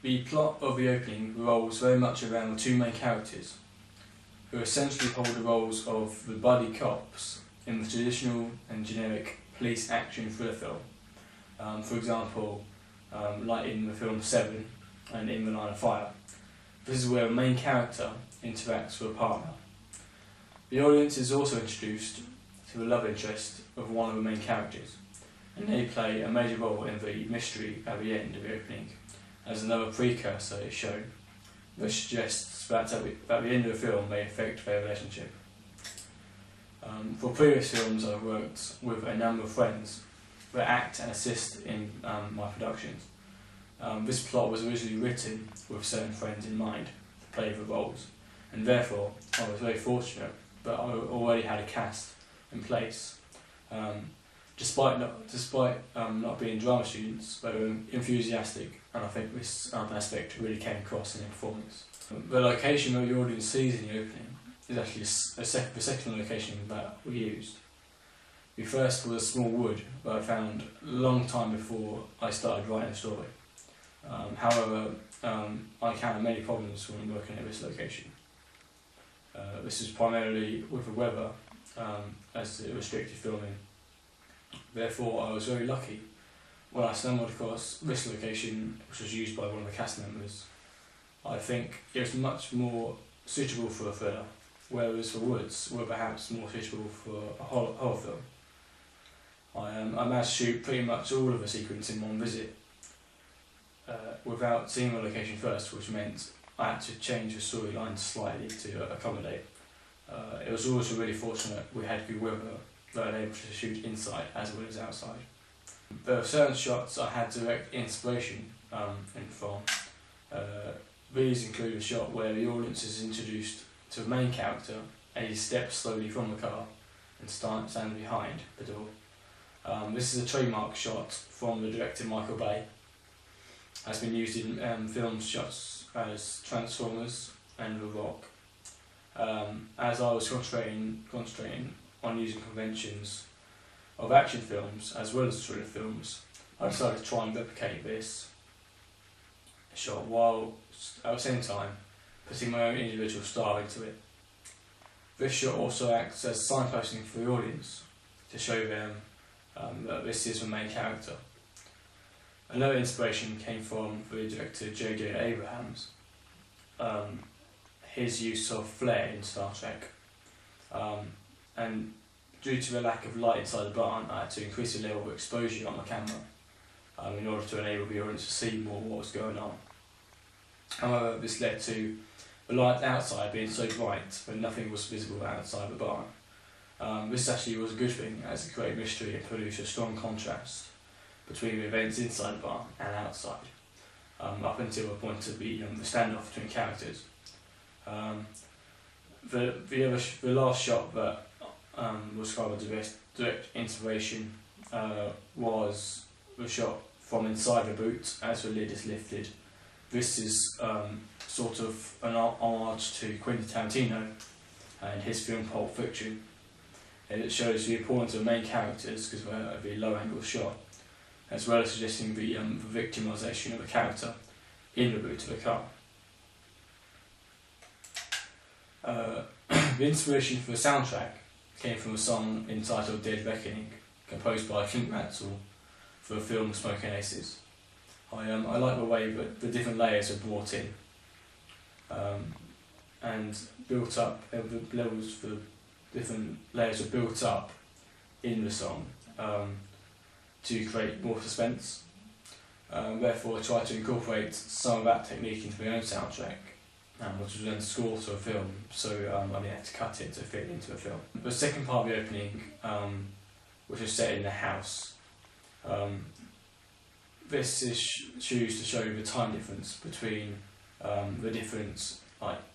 The plot of the opening revolves very much around the two main characters, who essentially hold the roles of the buddy cops in the traditional and generic police action thriller film. For example, like in the film Seven and In the Line of Fire. This is where a main character interacts with a partner. The audience is also introduced to the love interest of one of the main characters, and they play a major role in the mystery at the end of the opening, as another precursor is shown, which suggests that at the end of the film may affect their relationship. For previous films, I've worked with a number of friends that act and assist in my productions. This plot was originally written with certain friends in mind to play the roles, and therefore I was very fortunate that I already had a cast in place. Despite not being drama students, they were enthusiastic, and I think this aspect really came across in their performance. The location that the audience sees in the opening is actually the second location that we used. The first was a small wood that I found a long time before I started writing the story. However, I encountered many problems when working at this location. This is primarily with the weather, as it restricted filming. Therefore, I was very lucky when I stumbled across this location, which was used by one of the cast members. I think it was much more suitable for a thriller, whereas the woods were perhaps more suitable for a horror film. I managed to shoot pretty much all of the sequence in one visit, without seeing the location first, which meant I had to change the storyline slightly to accommodate. It was also really fortunate we had good weather that I was able to shoot inside as well as outside. There are certain shots I had direct inspiration from. These include a shot where the audience is introduced to the main character and he steps slowly from the car and stands behind the door. This is a trademark shot from the director Michael Bay. It has been used in film shots as Transformers and The Rock. As I was concentrating on using conventions of action films as well as thriller films, I decided to try and replicate this shot while at the same time putting my own individual style into it. This shot also acts as signposting for the audience to show them that this is the main character. Another inspiration came from the director J.J. Abrams. His use of flare in Star Trek. And due to the lack of light inside the barn, I had to increase the level of exposure on the camera in order to enable the audience to see more what was going on. However, this led to the light outside being so bright that nothing was visible outside the barn. This actually was a good thing, as it created mystery and produced a strong contrast between the events inside the barn and outside, up until the point of the standoff between characters. The last shot that was kind of a direct inspiration was the shot from inside the boot as the lid is lifted. This is sort of an homage to Quentin Tarantino and his film Pulp Fiction. And it shows the importance of main characters because of the low angle shot, as well as suggesting the victimisation of a character in the boot of a car. The inspiration for the soundtrack came from a song entitled Dead Reckoning, composed by Clint Mansell for the film Smoking Aces. I like the way that the different layers are brought in and built up, the levels for different layers are built up in the song to create more suspense. Therefore I tried to incorporate some of that technique into my own soundtrack, which was then score to a film, so I had to cut it to fit into a film. The second part of the opening, which is set in the house, this is choose to show the time difference between the different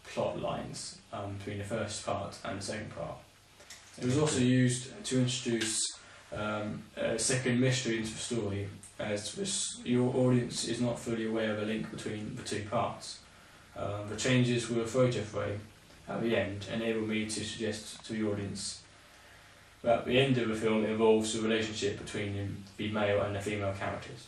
plot lines between the first part and the second part. It was also used to introduce a second mystery into the story, as your audience is not fully aware of the link between the two parts. The changes with a photo frame at the end enabled me to suggest to the audience that the end of the film involves the relationship between the male and the female characters.